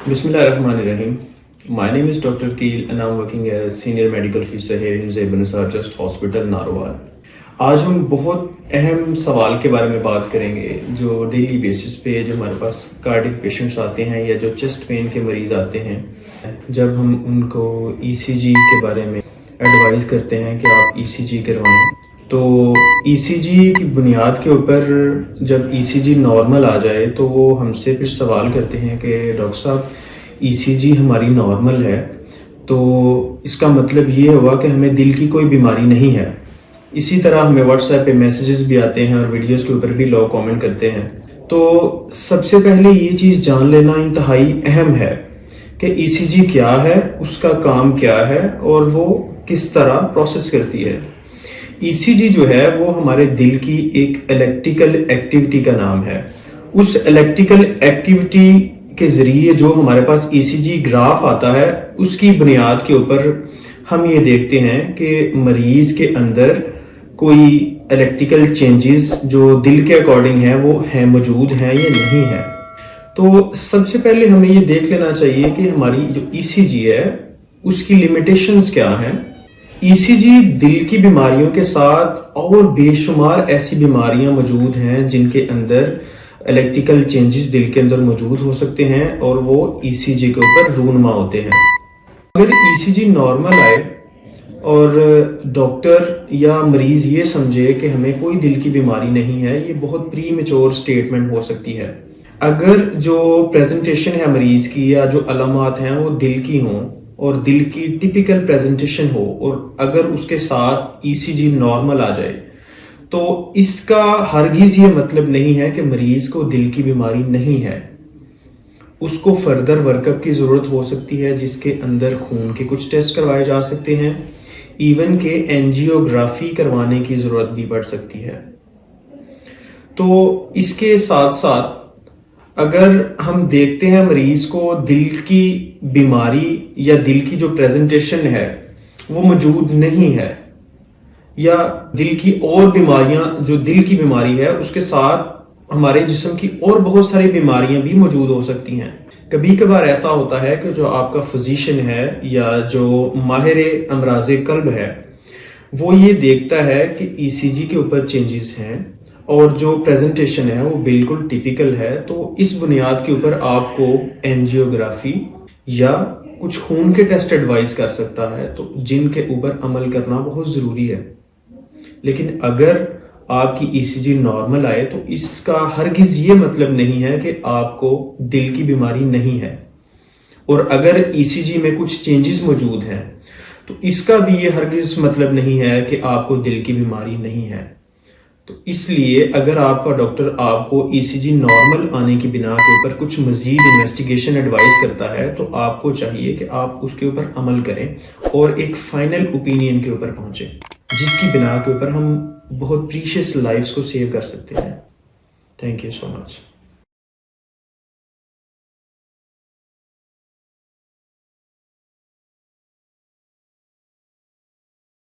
Bismillahirrahmanirrahim. My name is Dr. Keel and I'm working as Senior Medical Officer here in Zeb Nisar Trust Hospital, Narowal. आज हम बहुत अहम सवाल के बारे में बात करेंगे जो डेली बेसिस पे जो हमारे पास कार्डिक पेशेंट्स आते हैं या जो चेस्ट पेन के मरीज़ आते हैं, जब हम उनको ECG के बारे में एडवाइस करते हैं कि आप ECG करवाएं, तो ECG की बुनियाद के ऊपर जब ECG नॉर्मल आ जाए तो वो हमसे फिर सवाल करते हैं कि डॉक्टर साहब ECG हमारी नॉर्मल है, तो इसका मतलब ये हुआ कि हमें दिल की कोई बीमारी नहीं है. इसी तरह हमें व्हाट्सएप पे मैसेजेस भी आते हैं और वीडियोस के ऊपर भी लोग कमेंट करते हैं. तो सबसे पहले ये चीज़ जान लेना इंतहाई अहम है कि ECG क्या है, उसका काम क्या है और वो किस तरह प्रोसेस करती है. ECG जो है वो हमारे दिल की एक इलेक्ट्रिकल एक्टिविटी का नाम है. उस इलेक्ट्रिकल एक्टिविटी के ज़रिए जो हमारे पास ECG ग्राफ आता है, उसकी बुनियाद के ऊपर हम ये देखते हैं कि मरीज़ के अंदर कोई इलेक्ट्रिकल चेंजेस जो दिल के अकॉर्डिंग हैं वो हैं, मौजूद हैं या नहीं है. तो सबसे पहले हमें ये देख लेना चाहिए कि हमारी जो ECG है उसकी लिमिटेशंस क्या हैं. ECG दिल की बीमारियों के साथ और बेशुमार ऐसी बीमारियां मौजूद हैं जिनके अंदर इलेक्ट्रिकल चेंजेस दिल के अंदर मौजूद हो सकते हैं और वो ECG के ऊपर रूनुमा होते हैं. अगर ECG नॉर्मल आए और डॉक्टर या मरीज़ ये समझे कि हमें कोई दिल की बीमारी नहीं है, ये बहुत प्रीमेच्योर स्टेटमेंट हो सकती है. अगर जो प्रेजेंटेशन है मरीज़ की या जो अलामात हैं वो दिल की हों और दिल की टिपिकल प्रेजेंटेशन हो और अगर उसके साथ ECG नॉर्मल आ जाए, तो इसका हरगिज़ ये मतलब नहीं है कि मरीज़ को दिल की बीमारी नहीं है. उसको फर्दर वर्कअप की ज़रूरत हो सकती है जिसके अंदर खून के कुछ टेस्ट करवाए जा सकते हैं, इवन के एंजियोग्राफी करवाने की ज़रूरत भी पड़ सकती है. तो इसके साथ साथ अगर हम देखते हैं मरीज़ को दिल की बीमारी या दिल की जो प्रेजेंटेशन है वो मौजूद नहीं है या दिल की और बीमारियां, जो दिल की बीमारी है उसके साथ हमारे जिस्म की और बहुत सारी बीमारियां भी मौजूद हो सकती हैं. कभी कभार ऐसा होता है कि जो आपका फिजिशियन है या जो माहिर अमराज़े कल्ब है वो ये देखता है कि ECG के ऊपर चेंजेस हैं और जो प्रेजेंटेशन है वो बिल्कुल टिपिकल है, तो इस बुनियाद के ऊपर आपको एंजियोग्राफी या कुछ खून के टेस्ट एडवाइस कर सकता है, तो जिनके ऊपर अमल करना बहुत ज़रूरी है. लेकिन अगर आपकी ECG नॉर्मल आए तो इसका हरगिज़ ये मतलब नहीं है कि आपको दिल की बीमारी नहीं है. और अगर ECG में कुछ चेंजेस मौजूद हैं तो इसका भी ये हरगिज़ मतलब नहीं है कि आपको दिल की बीमारी नहीं है. तो इसलिए अगर आपका डॉक्टर आपको ECG नॉर्मल आने की बिना के ऊपर कुछ मज़ीद इन्वेस्टिगेशन एडवाइस करता है तो आपको चाहिए कि आप उसके ऊपर अमल करें और एक फाइनल ओपिनियन के ऊपर पहुँचें जिसकी बिना के ऊपर हम बहुत प्रीशियस लाइफ्स को सेव कर सकते हैं. Thank you so much.